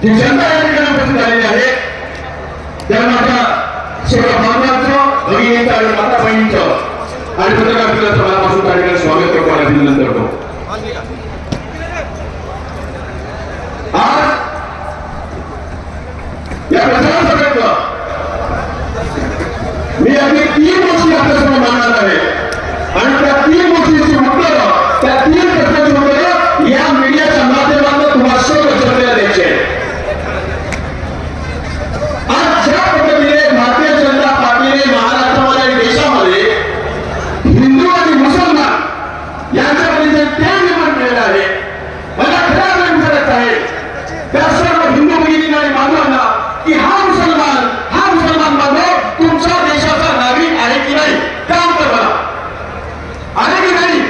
जी जनता या ठिकाणी उपस्थित झालेली आहे त्या माझ्या सर्व बांधवांचं, भगिनींचं आणि माता बहिणींचं आणि पत्रकार मित्रांचं मनापासून त्या ठिकाणी स्वागत करतो आणि अभिनंदन करतो. आज या प्रचारासंदर्भात मी अगदी 3 गोष्टी आपल्यासमोर मांडणार आहे आणि त्या 3 गोष्टींची उत्तरं, त्या 3 प्रश्नांची उत्तरं या मीडियाच्या माध्यमातून तुम्हाला सर्व जनतेला द्यायची आहे. आज ज्या पद्धतीने भारतीय जनता पार्टीने महाराष्ट्रामध्ये आणि देशामध्ये हिंदू आणि मुसलमान यांच्यामध्ये जे तेढ निर्माण केलेलं आहे, मला खऱ्या अर्थाने विचारायचं आहे त्या सर्व हिंदू भगिनींना आणि बांधवांना की हा मुसलमान बांधव तुमच्या देशाचा नागरिक आहे की नाही, काम कर मला आहे की नाही.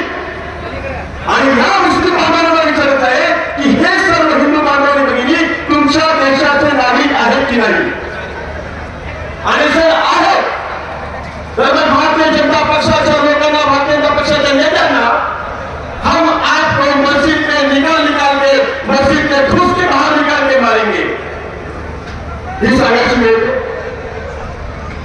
आणि ह्या मुस्लिम बांधवांना विचारायचं आहे की हे सर्व हिंदू बांधव आणि भगिनी तुमच्या देशाचे नागरिक आहेत की नाही. आणि जर आहे तर भारतीय जनता पक्षाच्या लोकांना, भारतीय जनता पक्षाच्या नेत्यांना हम आपको मस्जिद में निकाल के मस्जिद के घुस के बाहर निकाल के मारेंगे ही सांगायची वेळ.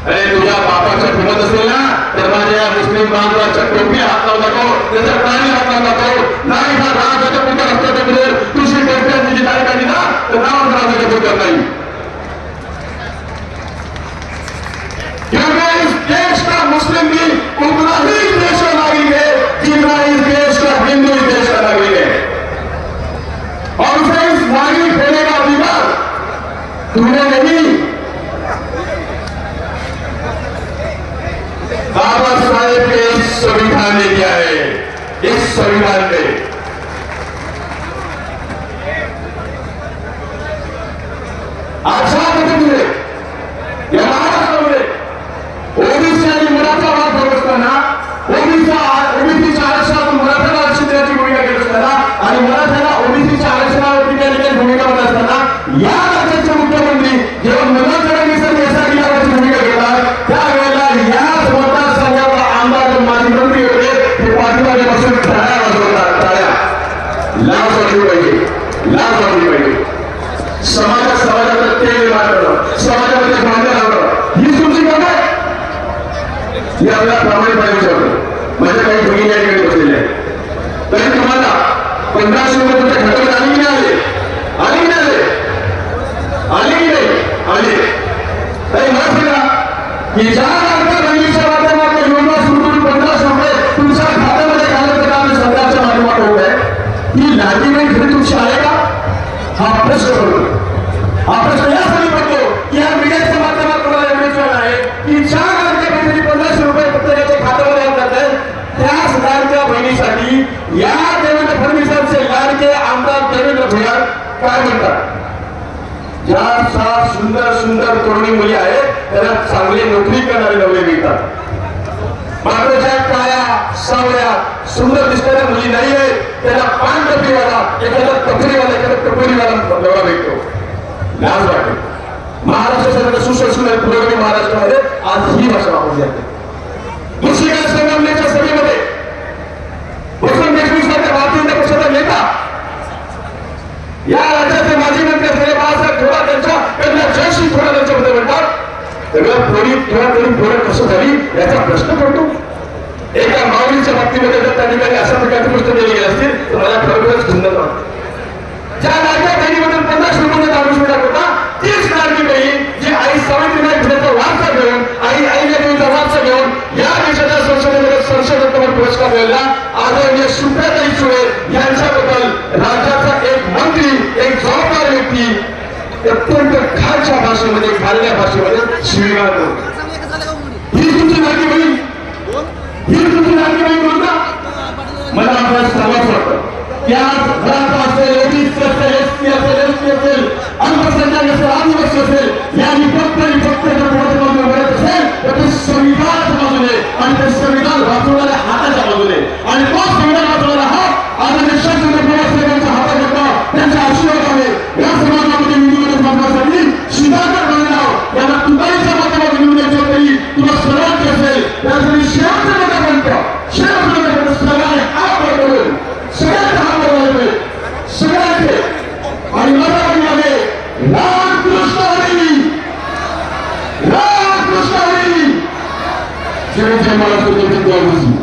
अरे तुझ्या बापाच्या फिरत असेल ना तर माझ्या मुस्लिम बांधवाच्या टोपी हात लावू नको, त्याच्या प्राणी हात लावू नको. नाही हा राजाच्या पुत्र असल्याच्या तुझी टोपी तुझी तारीख आली ना तर नाव राजाच्या पुत्र नाही. क्योंकि इस देश का मुस्लिम भी उतना ही देश का नागरिक है जितना इस देश का हिंदू इस देश का नागरिक है. और उसे इस नागरिक होने का अधिकार तूने नहीं, बाबा साहेब के इस संविधान ने दिया है. इस संविधान में अच्छा पद्धतीने या महाराष्ट्रामध्ये ओबीसी आणि मराठा वाद होत असताना, ओबीसीच्या आरक्षणातून मराठ्याला आरक्षण देण्याची भूमिका घेत असताना आणि मराठ्याला ओबीसीच्या आरक्षणावरती त्या ठिकाणी भूमिका होत असताना या राज्याचे मुख्यमंत्री जेव्हा मनोज जरांगे यासाठी यावरची भूमिका घेतात त्यावेळेला याच मतदारसंघाचा आमदार माजी मंत्री होते ते पाठीमागे बसून टाळ्या वाजवतात. टाळ्या लाज वाटली पाहिजे, लाज वाटली पाहिजे. समाजात तेल निर्माण करणं, समाजामध्ये भांडण लावणं ही तुमची काम आहे. मी आपल्याला प्रामाणिकपणे विचारतो, माझ्या काही भगिनी या ठिकाणी बसलेल्या आहेत, तरी तुम्हाला 1500 रुपये तुमच्या खात्यावर आले की नाही आले की नाही आले की नाही आले. तरी मला सांगा की ज्या लाडक्या बहिणीच्या माध्यमातून योजना सुरू करून 1500 रुपये तुमच्या खात्यामध्ये घालण्याचं काम सरकारच्या माध्यमातून होत आहे, ही लाडकी बहीण खरी तुमची आहे का हा प्रश्न पडतो. हा प्रश्न यासाठी पडतो की या मीडियाच्या माध्यमातून मला एवढे विचार आहे की ज्या लाडक्या बहिणी 1500 रुपये प्रत्येकाच्या खात्यामध्ये आणतात त्याच लाडक्या बहिणीसाठी या देवेंद्र फडणवीसांचे लाडके आमदार देवेंद्र भैया काय म्हणतात. ज्या 7 सुंदर तरुणी मुली आहेत त्यांना चांगली नोकरी करणारे नवरे मिळतात. मात्र ज्या काळ्या सावळ्या सुंदर दिसणाऱ्या मुली नाही आहेत त्याला पान टपरीवाला, एखादा टपरीवाला नवरा भेटतो. लाज वाटते. महाराष्ट्रासारख्या सुशिक्षित पुरोगामी महाराष्ट्रामध्ये आज ही भाषा वापरली जाते. मुस्लिम संघटनेच्या सभेमध्ये वसंत देशमुख सारख्या भारतीय जनता पक्षाचा नेता, या राज्याचे माजी मंत्री असलेले बाळासाहेब थोरात त्यांच्या जयश्री थोरात यांच्याबद्दल म्हणतात सगळं थोडं कसं झाली याचा प्रश्न पडतो. एका माऊलीच्या बाबतीमध्ये जर त्या ठिकाणी अशा प्रकारचे प्रश्न दिले गेले असतील तर मला खरोखरच खंडन वाटते. ज्या लाडक्या बहिणीबद्दल 1500 रुपये दारू मिळत होता तीच लाडकी बहीण जी आई सावित्रीबाई फुलेचा वारसा घेऊन, आई देवीचा वारसा घेऊन या देशाच्या संसदेमध्ये संसदोत्तर पुरस्कार मिळाला आदरणीय सुप्रियाताई सुळे यांच्याबद्दल राज्याचा एक मंत्री, एक जबाबदार व्यक्ती अत्यंत खालच्या भाषेमध्ये, खालच्या भाषेमध्ये शिवीगाळ करतो. ही तुमची लाडकी बहीण, ही तुमची लाडकी बहीण बोलता. मला आपल्याला सांगायचं वाटतं की आज मराठा असेल, ओबीसी असेल, एसटी असेल, एसटी असेल, अल्पसंख्याक असेल, आदिवासी असेल, यांनी फक्त म्हणत असेल तर ते संविधानाच्या बाजूने आणि ते संविधान वाचवणाऱ्या हाताच्या बाजूने आणि तो संविधान वाचवणारा हात आदरणीय शास्त्रज्ञांच्या हातात होता. त्यांच्या आशीर्वादाने या समाजामध्ये हिंदू बांधवांसाठी सुधाकर बनवणार यांना तुतारीच्या माध्यमातून निवडून द्यायचं तरी तुला सर्वांचे असेल त्यासाठी शेवटचं नका म्हणतं शेवटचं सगळ्यांनी हात वर करून सगळ्यांचे हात वर सगळ्यांचे आणि मराठीमध्ये रामकृष्ण हरी. जय जय महाराष्ट्र.